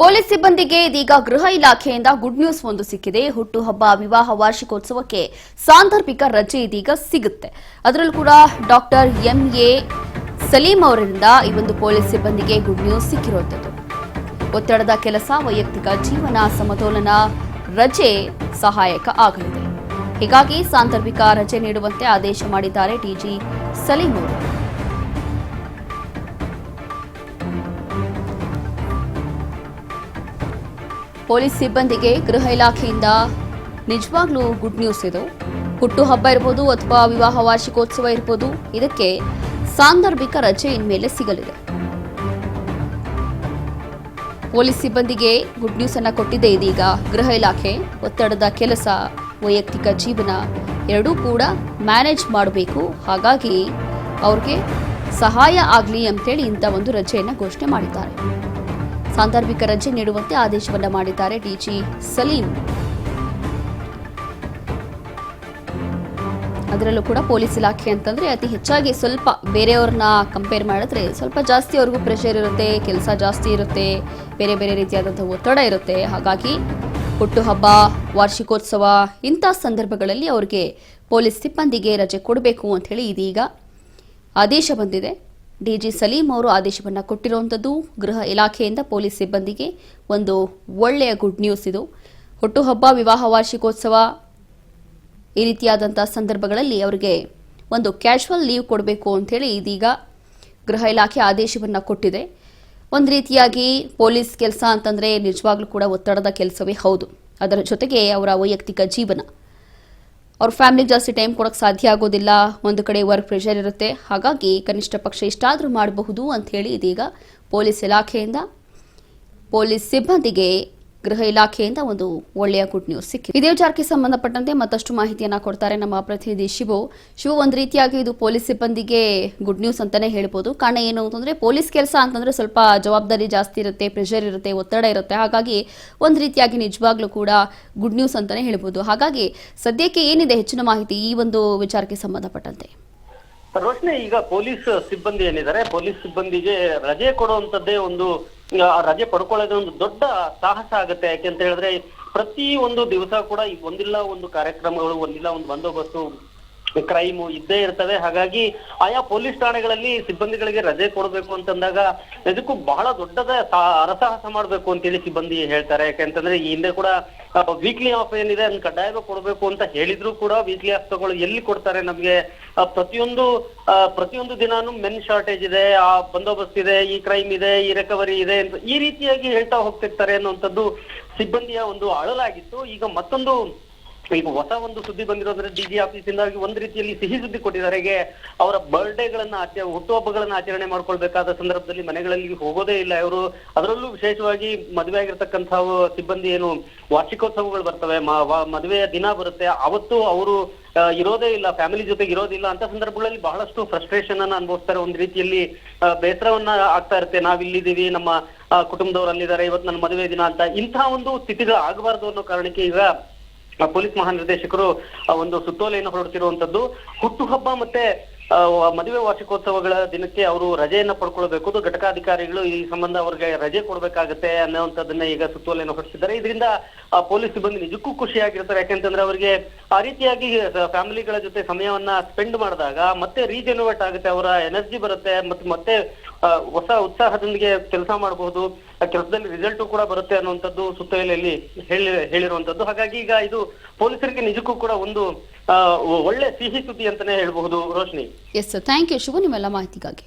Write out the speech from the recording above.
Police ಸಿಬ್ಬಂದಿಗೆ ಇದೀಗ ಗೃಹ ಇಲಾಖೆಯಿಂದ ಗುಡ್ ನ್ಯೂಸ್ ಒಂದು ಸಿಕ್ಕಿದೆ. ಹುಟ್ಟುಹಬ್ಬ, ವಿವಾಹ ವಾರ್ಷಿಕೋತ್ಸವಕ್ಕೆ ಸಾಂದರ್ಭಿಕ ರಜೆ ಇದೀಗ ಸಿಗುತ್ತೆ. ಅದರಲ್ಲೂ ಕೂಡ ಡಾಕ್ಟರ್ ಎಂಎ ಸಲೀಂ ಅವರಿಂದ ಈ ಒಂದು ಪೊಲೀಸ್ ಸಿಬ್ಬಂದಿಗೆ ಗುಡ್ ನ್ಯೂಸ್ ಸಿಕ್ಕಿರುವಂಥದ್ದು. ಒತ್ತಡದ ಕೆಲಸ, ವೈಯಕ್ತಿಕ ಜೀವನ ಸಮತೋಲನ ರಜೆ ಸಹಾಯಕ ಆಗಲಿದೆ. ಹೀಗಾಗಿ ಸಾಂದರ್ಭಿಕ ರಜೆ ನೀಡುವಂತೆ ಆದೇಶ ಮಾಡಿದ್ದಾರೆ ಡಿಜಿ ಸಲೀಂ ಅವರು. ಪೊಲೀಸ್ ಸಿಬ್ಬಂದಿಗೆ ಗೃಹ ಇಲಾಖೆಯಿಂದ ನಿಜವಾಗ್ಲೂ ಗುಡ್ ನ್ಯೂಸ್ ಇದು. ಹುಟ್ಟುಹಬ್ಬ ಇರ್ಬೋದು ಅಥವಾ ವಿವಾಹ ವಾರ್ಷಿಕೋತ್ಸವ ಇರ್ಬೋದು, ಇದಕ್ಕೆ ಸಾಂದರ್ಭಿಕ ರಜೆ ಇನ್ಮೇಲೆ ಸಿಗಲಿದೆ. ಪೊಲೀಸ್ ಸಿಬ್ಬಂದಿಗೆ ಗುಡ್ ನ್ಯೂಸ್ ಅನ್ನ ಕೊಟ್ಟಿದೆ ಇದೀಗ ಗೃಹ ಇಲಾಖೆ. ಒತ್ತಡದ ಕೆಲಸ, ವೈಯಕ್ತಿಕ ಜೀವನ ಎರಡೂ ಕೂಡ ಮ್ಯಾನೇಜ್ ಮಾಡಬೇಕು. ಹಾಗಾಗಿ ಅವ್ರಿಗೆ ಸಹಾಯ ಆಗಲಿ ಅಂತೇಳಿ ಇಂಥ ಒಂದು ರಜೆಯನ್ನು ಘೋಷಣೆ ಮಾಡಿದ್ದಾರೆ. ಸಾಂದರ್ಭಿಕ ರಜೆ ನೀಡುವಂತೆ ಆದೇಶವನ್ನ ಮಾಡಿದ್ದಾರೆ ಡಿಜಿ ಸಲೀಂ. ಅದರಲ್ಲೂ ಕೂಡ ಪೊಲೀಸ್ ಇಲಾಖೆ ಅಂತಂದ್ರೆ ಅತಿ ಹೆಚ್ಚಾಗಿ ಸ್ವಲ್ಪ ಬೇರೆಯವ್ರನ್ನ ಕಂಪೇರ್ ಮಾಡಿದ್ರೆ ಸ್ವಲ್ಪ ಜಾಸ್ತಿ ಅವ್ರಿಗೂ ಪ್ರೆಷರ್ ಇರುತ್ತೆ, ಕೆಲಸ ಜಾಸ್ತಿ ಇರುತ್ತೆ, ಬೇರೆ ಬೇರೆ ರೀತಿಯಾದಂತಹ ಒತ್ತಡ ಇರುತ್ತೆ. ಹಾಗಾಗಿ ಹುಟ್ಟುಹಬ್ಬ, ವಾರ್ಷಿಕೋತ್ಸವ ಇಂಥ ಸಂದರ್ಭಗಳಲ್ಲಿ ಅವ್ರಿಗೆ ಪೊಲೀಸ್ ಸಿಬ್ಬಂದಿಗೆ ರಜೆ ಕೊಡಬೇಕು ಅಂತ ಹೇಳಿ ಇದೀಗ ಆದೇಶ ಬಂದಿದೆ. ಡಿಜಿ ಸಲೀಂ ಅವರು ಆದೇಶವನ್ನು ಕೊಟ್ಟಿರುವಂಥದ್ದು ಗೃಹ ಇಲಾಖೆಯಿಂದ ಪೊಲೀಸ್ ಸಿಬ್ಬಂದಿಗೆ ಒಂದು ಒಳ್ಳೆಯ ಗುಡ್ ನ್ಯೂಸ್ ಇದು. ಹುಟ್ಟುಹಬ್ಬ, ವಿವಾಹ ವಾರ್ಷಿಕೋತ್ಸವ ಈ ರೀತಿಯಾದಂಥ ಸಂದರ್ಭಗಳಲ್ಲಿ ಅವರಿಗೆ ಒಂದು ಕ್ಯಾಶುವಲ್ ಲೀವ್ ಕೊಡಬೇಕು ಅಂಥೇಳಿ ಇದೀಗ ಗೃಹ ಇಲಾಖೆ ಆದೇಶವನ್ನು ಕೊಟ್ಟಿದೆ. ಒಂದು ರೀತಿಯಾಗಿ ಪೊಲೀಸ್ ಕೆಲಸ ಅಂತಂದರೆ ನಿಜವಾಗ್ಲೂ ಕೂಡ ಒತ್ತಡದ ಕೆಲಸವೇ ಹೌದು. ಅದರ ಜೊತೆಗೆ ಅವರ ವೈಯಕ್ತಿಕ ಜೀವನ, ಅವ್ರ ಫ್ಯಾಮಿಲಿಗೆ ಜಾಸ್ತಿ ಟೈಮ್ ಕೊಡೋಕ್ಕೆ ಸಾಧ್ಯ ಆಗೋದಿಲ್ಲ. ಒಂದು ಕಡೆ ವರ್ಕ್ ಪ್ರೆಷರ್ ಇರುತ್ತೆ. ಹಾಗಾಗಿ ಕನಿಷ್ಠ ಪಕ್ಷ ಇಷ್ಟಾದರೂ ಮಾಡಬಹುದು ಅಂಥೇಳಿ ಇದೀಗ ಪೊಲೀಸ್ ಇಲಾಖೆಯಿಂದ ಪೊಲೀಸ್ ಸಿಬ್ಬಂದಿಗೆ ಗೃಹ ಇಲಾಖೆಯಿಂದ ಒಂದು ಒಳ್ಳೆಯ ಗುಡ್ ನ್ಯೂಸ್ ಸಿಕ್ಕಿದೆ. ಇದೇ ವಿಚಾರಕ್ಕೆ ಸಂಬಂಧಪಟ್ಟಂತೆ ಮತ್ತಷ್ಟು ಮಾಹಿತಿಯನ್ನ ಕೊಡ್ತಾರೆ ನಮ್ಮ ಪ್ರತಿನಿಧಿ ಶಿವು. ಒಂದು ರೀತಿಯಾಗಿ ಇದು ಪೊಲೀಸ್ ಸಿಬ್ಬಂದಿಗೆ ಗುಡ್ ನ್ಯೂಸ್ ಅಂತಾನೆ ಹೇಳ್ಬೋದು. ಕಾರಣ ಏನು ಅಂತಂದ್ರೆ ಪೊಲೀಸ್ ಕೆಲಸ ಅಂತಂದ್ರೆ ಸ್ವಲ್ಪ ಜವಾಬ್ದಾರಿ ಜಾಸ್ತಿ ಇರುತ್ತೆ, ಪ್ರೆಷರ್ ಇರುತ್ತೆ, ಒತ್ತಡ ಇರುತ್ತೆ. ಹಾಗಾಗಿ ಒಂದು ರೀತಿಯಾಗಿ ನಿಜವಾಗ್ಲೂ ಕೂಡ ಗುಡ್ ನ್ಯೂಸ್ ಅಂತಾನೆ ಹೇಳ್ಬೋದು. ಹಾಗಾಗಿ ಸದ್ಯಕ್ಕೆ ಏನಿದೆ ಹೆಚ್ಚಿನ ಮಾಹಿತಿ ಈ ಒಂದು ವಿಚಾರಕ್ಕೆ ಸಂಬಂಧಪಟ್ಟಂತೆ? ರೋಶ್ನಿ, ಈಗ ಪೊಲೀಸ್ ಸಿಬ್ಬಂದಿ ಏನಿದ್ದಾರೆ, ಪೊಲೀಸ್ ಸಿಬ್ಬಂದಿಗೆ ರಜೆ ಕೊಡುವಂತದ್ದೇ ಒಂದು ರಜೆ ಪಡ್ಕೊಳ್ಳೋದೇ ಒಂದು ದೊಡ್ಡ ಸಾಹಸ ಆಗುತ್ತೆ. ಯಾಕೆಂತ ಹೇಳಿದ್ರೆ ಪ್ರತಿ ಒಂದು ದಿವಸ ಕೂಡ ಒಂದಿಲ್ಲ ಒಂದು ಕಾರ್ಯಕ್ರಮಗಳು, ಒಂದಿಲ್ಲ ಒಂದು ಬಂದೋಬಸ್ತು, ಕ್ರೈಮು ಇದ್ದೇ ಇರ್ತವೆ. ಹಾಗಾಗಿ ಆಯಾ ಪೊಲೀಸ್ ಠಾಣೆಗಳಲ್ಲಿ ಸಿಬ್ಬಂದಿಗಳಿಗೆ ರಜೆ ಕೊಡಬೇಕು ಅಂತಂದಾಗ ಇದಕ್ಕೂ ಬಹಳ ದೊಡ್ಡದ ಅರಸಾಹಸ ಮಾಡ್ಬೇಕು ಅಂತೇಳಿ ಸಿಬ್ಬಂದಿ ಹೇಳ್ತಾರೆ. ಯಾಕೆಂತಂದ್ರೆ ಈ ಹಿಂದೆ ಕೂಡ ವೀಕ್ಲಿ ಆಫ್ ಏನಿದೆ ಅದನ್ನ ಕಡ್ಡಾಯವಾಗಿ ಕೊಡಬೇಕು ಅಂತ ಹೇಳಿದ್ರು ಕೂಡ ವೀಕ್ಲಿ ಆಫ್ ತಗೊಳ್ಳಿ ಎಲ್ಲಿ ಕೊಡ್ತಾರೆ ನಮ್ಗೆ? ಪ್ರತಿಯೊಂದು ದಿನಾನು ಮೆನ್ ಶಾರ್ಟೇಜ್ ಇದೆ, ಆ ಬಂದೋಬಸ್ತ್ ಇದೆ, ಈ ಕ್ರೈಮ್ ಇದೆ, ಈ ರಿಕವರಿ ಇದೆ ಅಂತ ಈ ರೀತಿಯಾಗಿ ಹೇಳ್ತಾ ಹೋಗ್ತಿರ್ತಾರೆ ಅನ್ನುವಂಥದ್ದು ಸಿಬ್ಬಂದಿಯ ಒಂದು ಅಳಲಾಗಿತ್ತು. ಈಗ ಮತ್ತೊಂದು ಹೊಸ ಒಂದು ಸುದ್ದಿ ಬಂದಿರೋದ್ರೆ ಡಿಜಿ ಆಫೀಸ್ ಇಂದ ಒಂದು ರೀತಿಯಲ್ಲಿ ಸಿಹಿ ಸುದ್ದಿ ಕೊಟ್ಟಿದ್ದಾರೆ. ಅವರ ಬರ್ಡೇಗಳನ್ನ ಹುಟ್ಟುಹಬ್ಬಗಳನ್ನ ಆಚರಣೆ ಮಾಡ್ಕೊಳ್ಬೇಕಾದ ಸಂದರ್ಭದಲ್ಲಿ ಮನೆಗಳಲ್ಲಿ ಹೋಗೋದೇ ಇಲ್ಲ ಇವರು. ಅದರಲ್ಲೂ ವಿಶೇಷವಾಗಿ ಮದುವೆ ಆಗಿರ್ತಕ್ಕಂಥ ಸಿಬ್ಬಂದಿ ಏನು ವಾರ್ಷಿಕೋತ್ಸವಗಳು ಬರ್ತವೆ, ಮದುವೆಯ ದಿನ ಬರುತ್ತೆ, ಅವತ್ತು ಅವರು ಇರೋದೇ ಇಲ್ಲ, ಫ್ಯಾಮಿಲಿ ಜೊತೆಗೆ ಇರೋದಿಲ್ಲ. ಅಂತ ಸಂದರ್ಭಗಳಲ್ಲಿ ಬಹಳಷ್ಟು ಫ್ರಸ್ಟ್ರೇಷನ್ ಅನ್ನ ಅನುಭವಿಸ್ತಾರೆ. ಒಂದ್ ರೀತಿಯಲ್ಲಿ ಬೇಸರವನ್ನ ಆಗ್ತಾ ಇರುತ್ತೆ. ನಾವಿಲ್ಲಿದ್ದೀವಿ, ನಮ್ಮ ಕುಟುಂಬದವ್ರು ಅಲ್ಲಿದ್ದಾರೆ, ಇವತ್ತು ನನ್ನ ಮದುವೆ ದಿನ ಅಂತ. ಇಂತಹ ಒಂದು ಸ್ಥಿತಿಗಳು ಆಗಬಾರ್ದು ಅನ್ನೋ ಕಾರಣಕ್ಕೆ ಈಗ ಪೊಲೀಸ್ ಮಹಾನಿರ್ದೇಶಕರು ಒಂದು ಸುತ್ತೋಲೆಯನ್ನು ಹೊರಡ್ತಿರುವಂತದ್ದು. ಹುಟ್ಟುಹಬ್ಬ ಮತ್ತೆ ಮದುವೆ ವಾರ್ಷಿಕೋತ್ಸವಗಳ ದಿನಕ್ಕೆ ಅವರು ರಜೆಯನ್ನ ಪಡ್ಕೊಳ್ಬೇಕು, ಘಟಕಾಧಿಕಾರಿಗಳು ಈ ಸಂಬಂಧ ಅವ್ರಿಗೆ ರಜೆ ಕೊಡ್ಬೇಕಾಗತ್ತೆ ಅನ್ನೋಂಥದ್ದನ್ನ ಈಗ ಸುತ್ತೋಲೆಯನ್ನು ಹೊರಡಿಸಿದ್ದಾರೆ. ಇದರಿಂದ ಪೊಲೀಸ್ ಸಿಬ್ಬಂದಿ ನಿಜಕ್ಕೂ ಖುಷಿಯಾಗಿರ್ತಾರೆ. ಯಾಕೆಂತಂದ್ರೆ ಅವರಿಗೆ ಆ ರೀತಿಯಾಗಿ ಫ್ಯಾಮಿಲಿಗಳ ಜೊತೆ ಸಮಯವನ್ನ ಸ್ಪೆಂಡ್ ಮಾಡಿದಾಗ ಮತ್ತೆ ರೀಜೆನರೇಟ್ ಆಗುತ್ತೆ, ಅವರ ಎನರ್ಜಿ ಬರುತ್ತೆ, ಮತ್ತೆ ಹೊಸ ಉತ್ಸಾಹದೊಂದಿಗೆ ಕೆಲಸ ಮಾಡಬಹುದು, ಕೆಲಸದಲ್ಲಿ ರಿಸಲ್ಟ್ ಕೂಡ ಬರುತ್ತೆ ಅನ್ನುವಂಥದ್ದು ಸುತ್ತೋಲೆಯಲ್ಲಿ ಹೇಳಿರುವಂತದ್ದು. ಹಾಗಾಗಿ ಈಗ ಇದು ಪೊಲೀಸರಿಗೆ ನಿಜಕ್ಕೂ ಕೂಡ ಒಂದು ಒಳ್ಳೆ ಸಿಹಿ ಸುದ್ದಿ ಅಂತಾನೆ ಹೇಳಬಹುದು. Roshni, yes, thank you Shivu, ನಿಮ್ಮೆಲ್ಲ ಮಾಹಿತಿಗಾಗಿ.